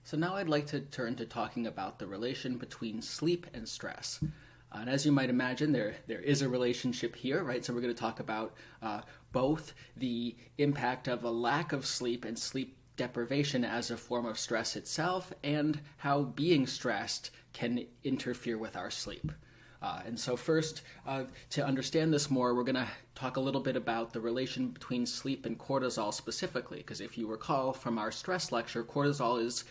So now I'd like to turn to talking about the relation between sleep and stress. And as you might imagine, there is a relationship here, right? So we're going to talk about both the impact of a lack of sleep and sleep deprivation as a form of stress itself, and how being stressed can interfere with our sleep. And so first, to understand this more, we're going to talk a little bit about the relation between sleep and cortisol specifically, because if you recall from our stress lecture, cortisol is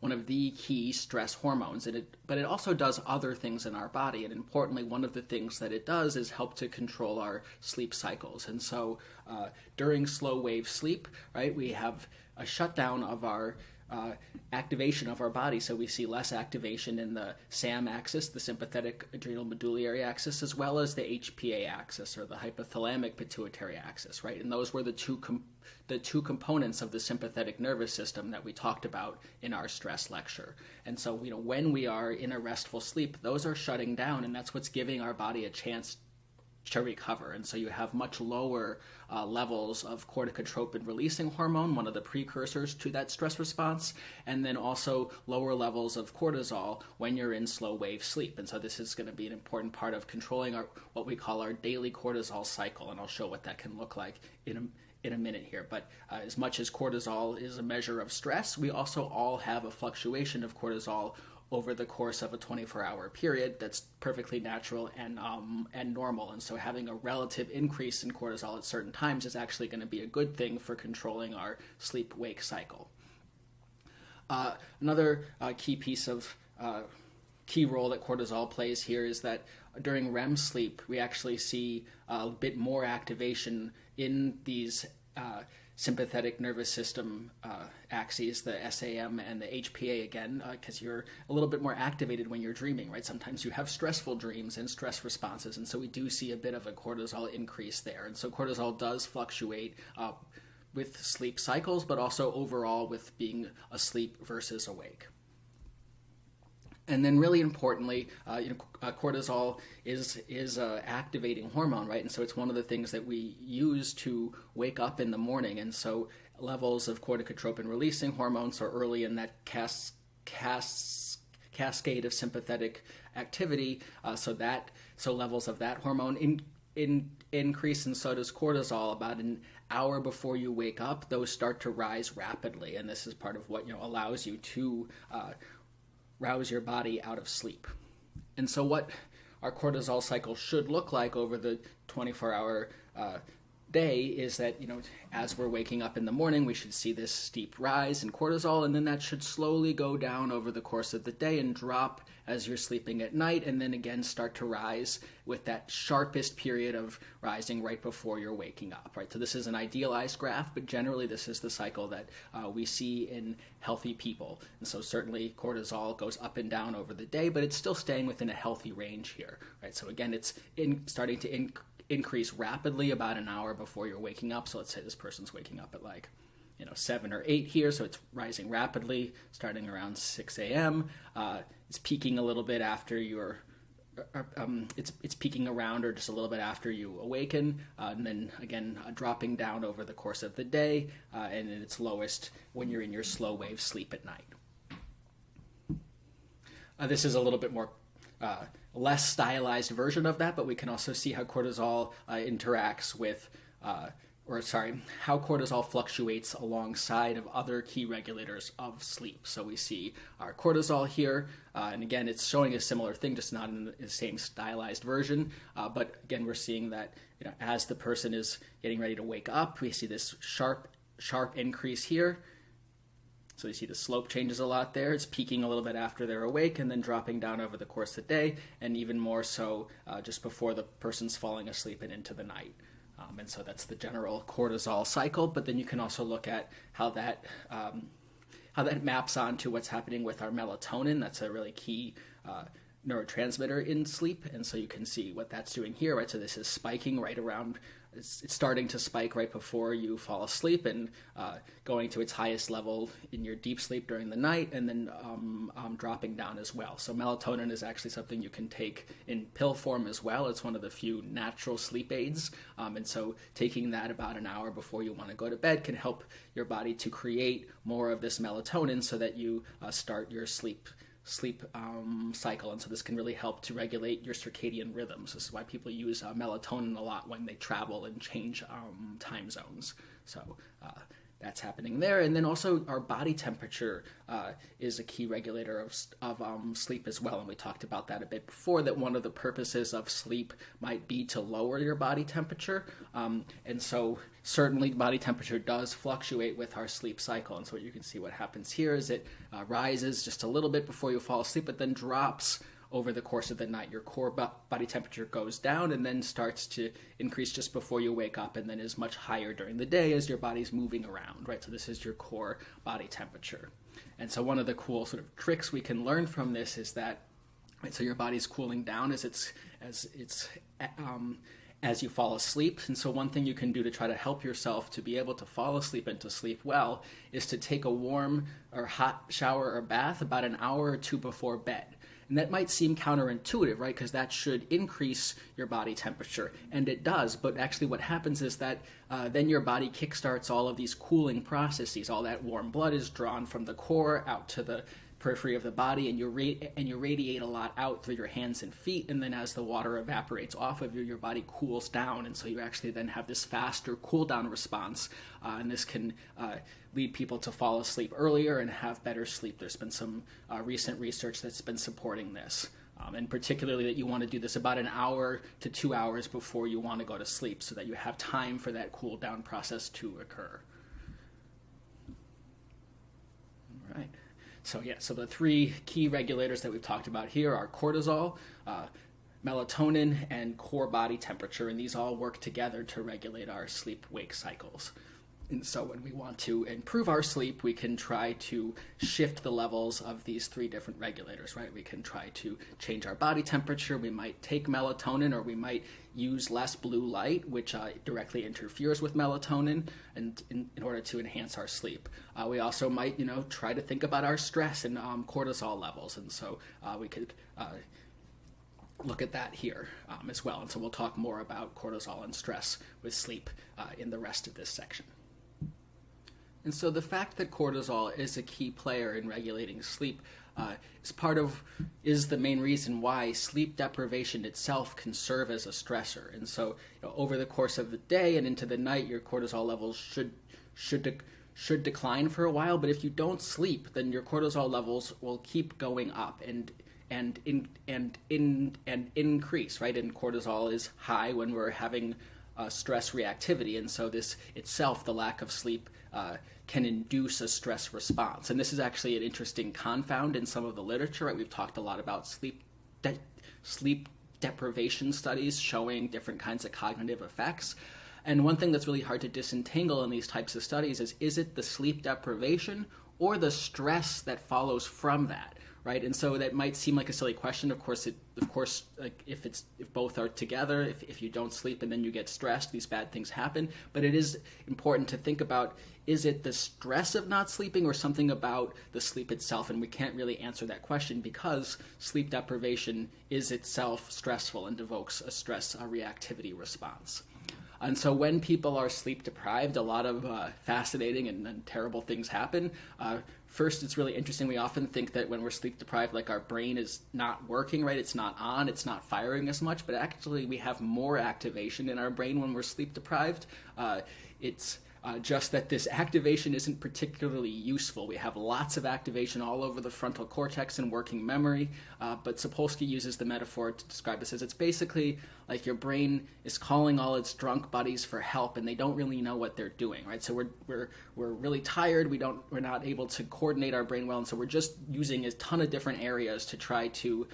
one of the key stress hormones, but it also does other things in our body, and importantly, one of the things that it does is help to control our sleep cycles. And so during slow wave sleep, right, we have a shutdown of our activation of our body, so we see less activation in the SAM axis, the sympathetic adrenal medullary axis, as well as the HPA axis, or the hypothalamic pituitary axis, right? And those were the two components of the sympathetic nervous system that we talked about in our stress lecture. And so, when we are in a restful sleep, those are shutting down, and that's what's giving our body a chance to recover. And so you have much lower levels of corticotropin releasing hormone, one of the precursors to that stress response, and then also lower levels of cortisol when you're in slow wave sleep. And so this is going to be an important part of controlling what we call our daily cortisol cycle, and I'll show what that can look like in a minute here. But as much as cortisol is a measure of stress, we also all have a fluctuation of cortisol over the course of a 24-hour period that's perfectly natural and normal. And so having a relative increase in cortisol at certain times is actually going to be a good thing for controlling our sleep-wake cycle. Another key role that cortisol plays here is that during REM sleep, we actually see a bit more activation in these sympathetic nervous system axes, the SAM and the HPA again, because you're a little bit more activated when you're dreaming, right? Sometimes you have stressful dreams and stress responses, and so we do see a bit of a cortisol increase there. And so cortisol does fluctuate with sleep cycles, but also overall with being asleep versus awake. And then really importantly, cortisol is a activating hormone, right? And so it's one of the things that we use to wake up in the morning. And so levels of corticotropin releasing hormones are early in that cascade of sympathetic activity. So levels of that hormone increase, and so does cortisol. About an hour before you wake up, those start to rise rapidly, and this is part of what allows you to rouse your body out of sleep. And so what our cortisol cycle should look like over the 24-hour day is that, as we're waking up in the morning, we should see this steep rise in cortisol, and then that should slowly go down over the course of the day and drop as you're sleeping at night, and then again start to rise with that sharpest period of rising right before you're waking up, right? So this is an idealized graph, but generally this is the cycle that we see in healthy people. And so certainly cortisol goes up and down over the day, but it's still staying within a healthy range here, right? So again, it's starting to increase rapidly about an hour before you're waking up. So let's say this person's waking up at 7 or 8 here, so it's rising rapidly, starting around 6 a.m. It's peaking a little bit after it's peaking around or just a little bit after you awaken, and then again dropping down over the course of the day, and at its lowest when you're in your slow wave sleep at night. This is a little bit more less stylized version of that, but we can also see how cortisol interacts with how cortisol fluctuates alongside of other key regulators of sleep. So we see our cortisol here, and again, it's showing a similar thing, just not in the same stylized version. But again, we're seeing that as the person is getting ready to wake up, we see this sharp increase here. So you see the slope changes a lot there. It's peaking a little bit after they're awake and then dropping down over the course of the day, and even more so just before the person's falling asleep and into the night. And so that's the general cortisol cycle, but then you can also look at how that maps onto what's happening with our melatonin. That's a really key neurotransmitter in sleep, and so you can see what that's doing here, right? So this is spiking right around it's starting to spike right before you fall asleep and going to its highest level in your deep sleep during the night, and then dropping down as well. So melatonin is actually something you can take in pill form as well. It's one of the few natural sleep aids, and so taking that about an hour before you want to go to bed can help your body to create more of this melatonin so that you start your sleep cycle. And so this can really help to regulate your circadian rhythms. This is why people use melatonin a lot when they travel and change time zones. So that's happening there. And then also our body temperature is a key regulator of sleep as well. And we talked about that a bit before, that one of the purposes of sleep might be to lower your body temperature. And so certainly body temperature does fluctuate with our sleep cycle. And so you can see what happens here is it rises just a little bit before you fall asleep, but then drops over the course of the night. Your core body temperature goes down and then starts to increase just before you wake up, and then is much higher during the day as your body's moving around, right? So this is your core body temperature. And so one of the cool sort of tricks we can learn from this is that, right, so your body's cooling down as you fall asleep. And so one thing you can do to try to help yourself to be able to fall asleep and to sleep well is to take a warm or hot shower or bath about an hour or two before bed. And that might seem counterintuitive, right? Because that should increase your body temperature. And it does. But actually what happens is that then your body kickstarts all of these cooling processes. All that warm blood is drawn from the core out to the periphery of the body, and you radiate a lot out through your hands and feet. And then as the water evaporates off of you, your body cools down. And so you actually then have this faster cool down response. And this can lead people to fall asleep earlier and have better sleep. There's been some recent research that's been supporting this. And particularly that you want to do this about an hour to 2 hours before you want to go to sleep so that you have time for that cool down process to occur. All right. So the three key regulators that we've talked about here are cortisol, melatonin, and core body temperature, and these all work together to regulate our sleep-wake cycles. And so when we want to improve our sleep, we can try to shift the levels of these three different regulators, right? We can try to change our body temperature. We might take melatonin, or we might use less blue light, which directly interferes with melatonin, and in order to enhance our sleep. We also might, try to think about our stress and cortisol levels. And so we could look at that here as well. And so we'll talk more about cortisol and stress with sleep in the rest of this section. And so the fact that cortisol is a key player in regulating sleep is the main reason why sleep deprivation itself can serve as a stressor. And so over the course of the day and into the night, your cortisol levels should decline for a while. But if you don't sleep, then your cortisol levels will keep going up and increase, right? And cortisol is high when we're having stress reactivity, and so this itself, the lack of sleep, can induce a stress response. And this is actually an interesting confound in some of the literature, right? We've talked a lot about sleep deprivation studies showing different kinds of cognitive effects. And one thing that's really hard to disentangle in these types of studies is it the sleep deprivation or the stress that follows from that? Right, and so that might seem like a silly question. Of course, like if both are together, if you don't sleep and then you get stressed, these bad things happen. But it is important to think about: is it the stress of not sleeping, or something about the sleep itself? And we can't really answer that question because sleep deprivation is itself stressful and evokes a stress reactivity response. And so when people are sleep deprived, a lot of fascinating and terrible things happen. First, it's really interesting. We often think that when we're sleep deprived, like our brain is not working, right? It's not on, it's not firing as much, but actually we have more activation in our brain when we're sleep deprived. It's just that this activation isn't particularly useful. We have lots of activation all over the frontal cortex and working memory, but Sapolsky uses the metaphor to describe this as it's basically like your brain is calling all its drunk buddies for help, and they don't really know what they're doing, right? So we're really tired. We're not able to coordinate our brain well, and so we're just using a ton of different areas to try to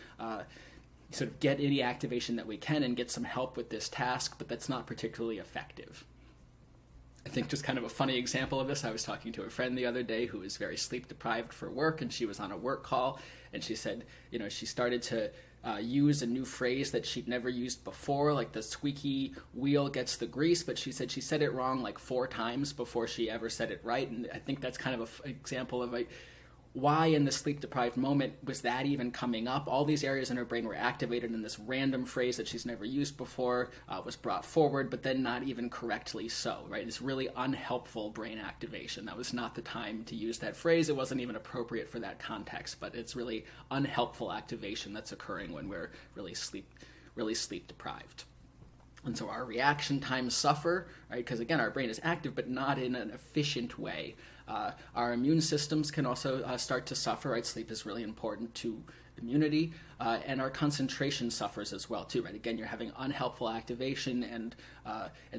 sort of get any activation that we can and get some help with this task, but that's not particularly effective. I think just kind of a funny example of this, I was talking to a friend the other day who was very sleep deprived for work, and she was on a work call, and she said, she started to use a new phrase that she'd never used before, like the squeaky wheel gets the grease, but she said it wrong like 4 times before she ever said it right. And I think that's kind of an example of why in the sleep-deprived moment was that even coming up? All these areas in her brain were activated, and this random phrase that she's never used before was brought forward, but then not even correctly so, right? It's really unhelpful brain activation. That was not the time to use that phrase. It wasn't even appropriate for that context, but it's really unhelpful activation that's occurring when we're really sleep-deprived. And so our reaction times suffer, right? Because again, our brain is active, but not in an efficient way. Our immune systems can also start to suffer, right? Sleep is really important to immunity, and our concentration suffers as well too, right? Again, you're having unhelpful activation, and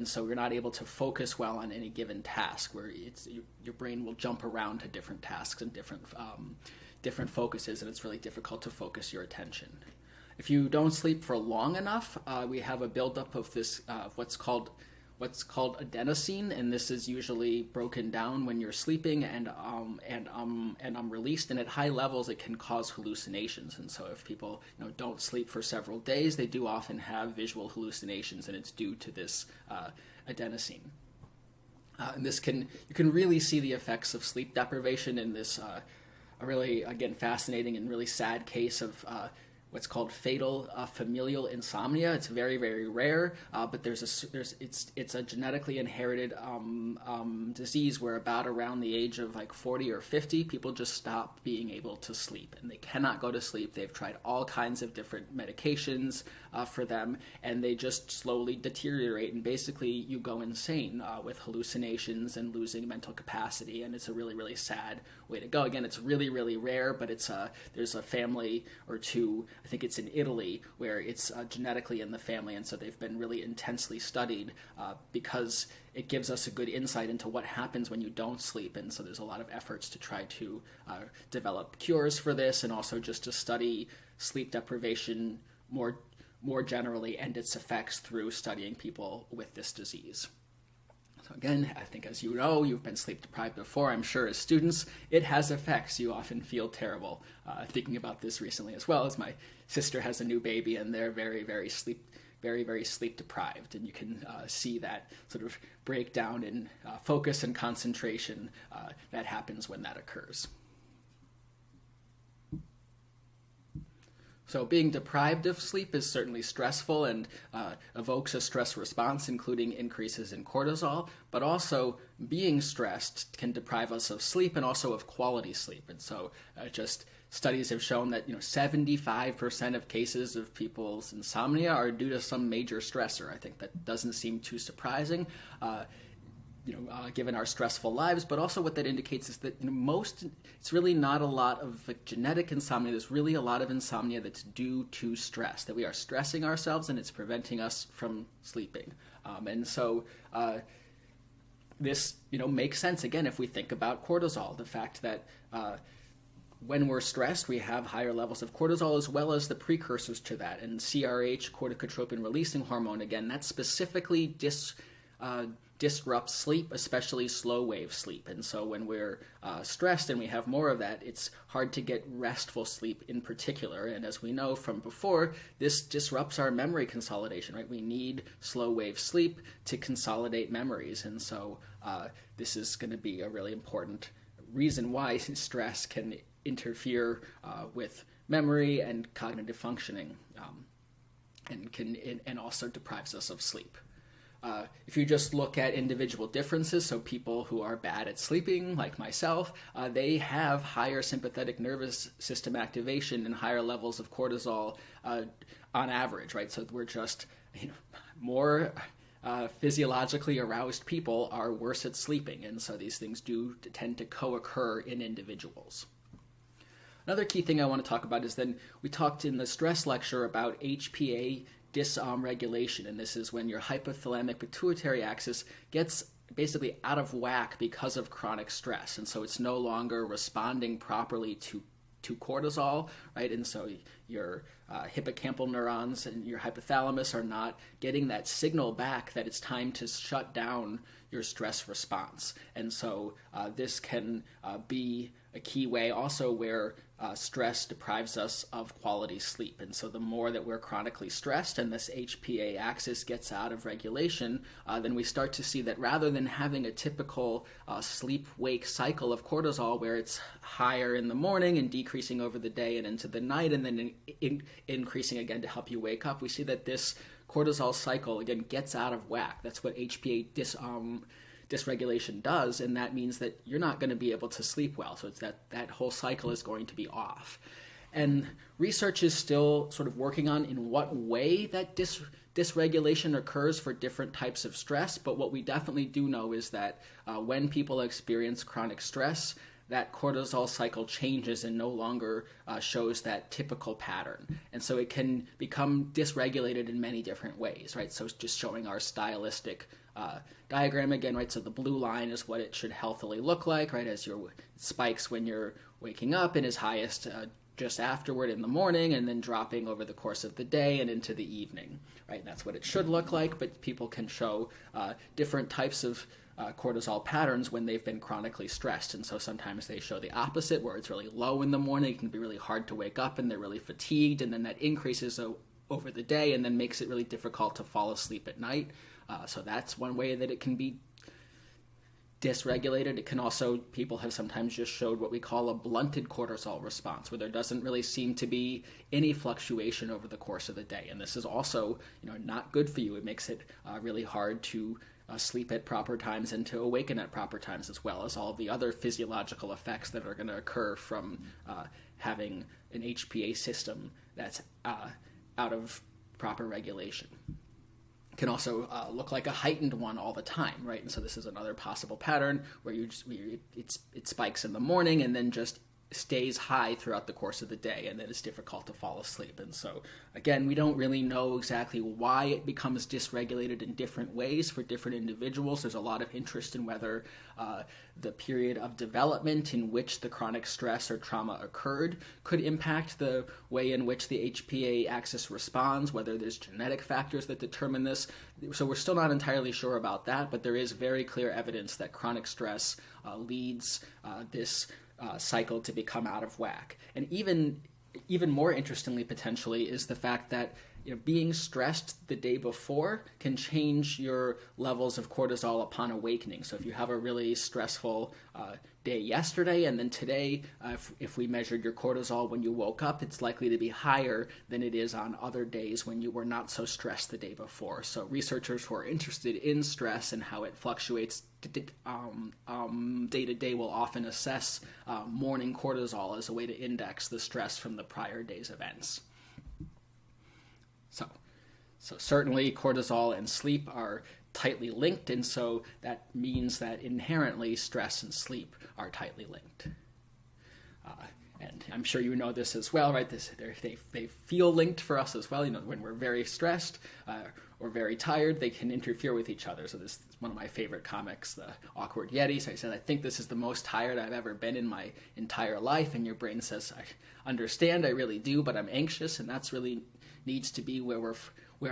so you're not able to focus well on any given task, where your brain will jump around to different tasks and different focuses, and it's really difficult to focus your attention. If you don't sleep for long enough, we have a buildup of this what's called adenosine, and this is usually broken down when you're sleeping and released. And at high levels, it can cause hallucinations. And so, if people don't sleep for several days, they do often have visual hallucinations, and it's due to this adenosine. And you can really see the effects of sleep deprivation in this a really, again, fascinating and really sad case of what's called fatal familial insomnia. It's very, very rare, but it's a genetically inherited disease where about around the age of like 40 or 50, people just stop being able to sleep, and they cannot go to sleep. They've tried all kinds of different medications for them, and they just slowly deteriorate, and basically you go insane with hallucinations and losing mental capacity, and it's a really, really sad way to go. Again, it's really, really rare, but there's a family or two, I think it's in Italy, where it's genetically in the family, and so they've been really intensely studied because it gives us a good insight into what happens when you don't sleep. And so there's a lot of efforts to try to develop cures for this, and also just to study sleep deprivation more generally and its effects through studying people with this disease. So again, I think, as you know, you've been sleep deprived before. I'm sure as students, it has effects. You often feel terrible. Thinking about this recently as well, as my sister has a new baby, and they're very, very sleep deprived, and you can see that sort of breakdown in focus and concentration that happens when that occurs. So being deprived of sleep is certainly stressful and evokes a stress response, including increases in cortisol, but also being stressed can deprive us of sleep and also of quality sleep. And so just studies have shown that 75% of cases of people's insomnia are due to some major stressor. I think that doesn't seem too surprising. Given our stressful lives, but also what that indicates is that it's really not a lot of genetic insomnia. There's really a lot of insomnia that's due to stress, that we are stressing ourselves and it's preventing us from sleeping. And so this makes sense, again, if we think about cortisol, the fact that when we're stressed, we have higher levels of cortisol as well as the precursors to that. And CRH, corticotropin releasing hormone, again, that specifically disrupts sleep, especially slow wave sleep. And so when we're stressed and we have more of that, it's hard to get restful sleep in particular. And as we know from before, this disrupts our memory consolidation, right? We need slow wave sleep to consolidate memories. And so this is going to be a really important reason why stress can interfere with memory and cognitive functioning, and also deprives us of sleep. If you just look at individual differences, so people who are bad at sleeping, like myself, they have higher sympathetic nervous system activation and higher levels of cortisol on average, right? So we're just more physiologically aroused people are worse at sleeping, and so these things do tend to co-occur in individuals. Another key thing I want to talk about is then we talked in the stress lecture about HPA dysregulation, and this is when your hypothalamic pituitary axis gets basically out of whack because of chronic stress, and so it's no longer responding properly to cortisol, right? And so your hippocampal neurons and your hypothalamus are not getting that signal back that it's time to shut down your stress response. And so this can be a key way also where stress deprives us of quality sleep. And so the more that we're chronically stressed and this HPA axis gets out of regulation, then we start to see that rather than having a typical sleep-wake cycle of cortisol where it's higher in the morning and decreasing over the day and into the night and then increasing again to help you wake up, we see that this cortisol cycle again gets out of whack. That's what HPA dysregulation does, and that means that you're not going to be able to sleep well. So it's that whole cycle is going to be off. And research is still sort of working on in what way that dysregulation occurs for different types of stress, but what we definitely do know is that when people experience chronic stress, that cortisol cycle changes and no longer shows that typical pattern. And so it can become dysregulated in many different ways, right? So it's just showing our stylistic diagram again, right? So the blue line is what it should healthily look like, right? As your spikes when you're waking up and is highest just afterward in the morning and then dropping over the course of the day and into the evening, right? And that's what it should look like, but people can show different types of cortisol patterns when they've been chronically stressed. And so sometimes they show the opposite, where it's really low in the morning, it can be really hard to wake up and they're really fatigued, and then that increases over the day and then makes it really difficult to fall asleep at night. So that's one way that it can be dysregulated. It can also, people have sometimes just showed what we call a blunted cortisol response, where there doesn't really seem to be any fluctuation over the course of the day. And this is also, not good for you. It makes it really hard to sleep at proper times and to awaken at proper times, as well as all of the other physiological effects that are going to occur from having an HPA system that's out of proper regulation. Can also look like a heightened one all the time, right? And so this is another possible pattern where it spikes in the morning and then just stays high throughout the course of the day, and then it's difficult to fall asleep. And so, again, we don't really know exactly why it becomes dysregulated in different ways for different individuals. There's a lot of interest in whether the period of development in which the chronic stress or trauma occurred could impact the way in which the HPA axis responds, whether there's genetic factors that determine this. So we're still not entirely sure about that, but there is very clear evidence that chronic stress leads this cycle to become out of whack. And even more interestingly, potentially, is the fact that being stressed the day before can change your levels of cortisol upon awakening. So if you have a really stressful day yesterday, and then today, if we measured your cortisol when you woke up, it's likely to be higher than it is on other days when you were not so stressed the day before. So researchers who are interested in stress and how it fluctuates day to day will often assess morning cortisol as a way to index the stress from the prior day's events. So certainly cortisol and sleep are tightly linked, and so that means that inherently stress and sleep are tightly linked. And I'm sure you know this as well, right? They feel linked for us as well. When we're very stressed or very tired, they can interfere with each other. So this is one of my favorite comics, The Awkward Yeti. So I said, I think this is the most tired I've ever been in my entire life. And your brain says, I understand, I really do, but I'm anxious, and that's really needs to be where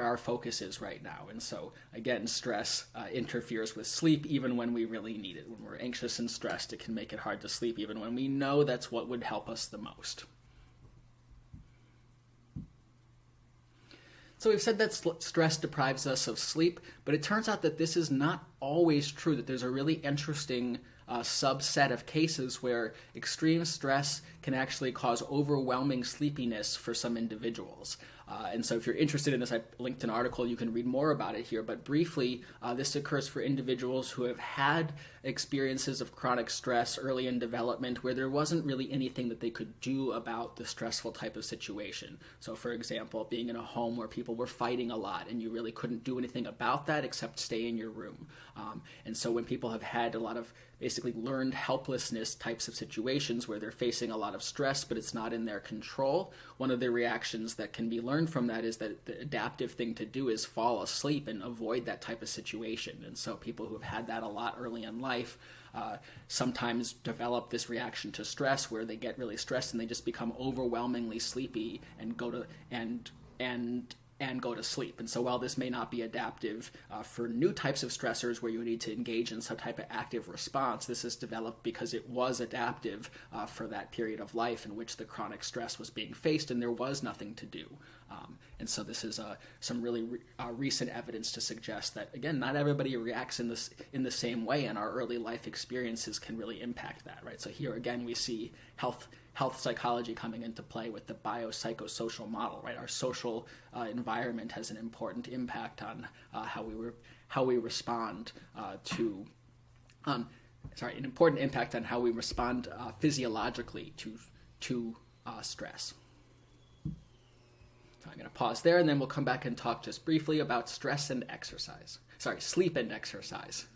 our focus is right now. And so, again, stress interferes with sleep even when we really need it. When we're anxious and stressed, it can make it hard to sleep even when we know that's what would help us the most. So we've said that stress deprives us of sleep, but it turns out that this is not always true, that there's a really interesting subset of cases where extreme stress can actually cause overwhelming sleepiness for some individuals. And so if you're interested in this, I linked an article. You can read more about it here. But briefly, this occurs for individuals who have had experiences of chronic stress early in development where there wasn't really anything that they could do about the stressful type of situation. So, for example, being in a home where people were fighting a lot and you really couldn't do anything about that except stay in your room. And so when people have had a lot of basically learned helplessness types of situations where they're facing a lot of stress, but it's not in their control, one of the reactions that can be learned from that is that the adaptive thing to do is fall asleep and avoid that type of situation. And so people who have had that a lot early in life sometimes develop this reaction to stress where they get really stressed and they just become overwhelmingly sleepy and go to and and go to sleep. And so while this may not be adaptive for new types of stressors where you need to engage in some type of active response, this is developed because it was adaptive for that period of life in which the chronic stress was being faced and there was nothing to do. And so this is some really recent evidence to suggest that, again, not everybody reacts in the same way, and our early life experiences can really impact that, right? So here again we see health psychology coming into play with the biopsychosocial model, right? Our social environment has an important impact on how we respond to an important impact on how we respond physiologically to stress. So I'm going to pause there, and then we'll come back and talk just briefly about sleep and exercise.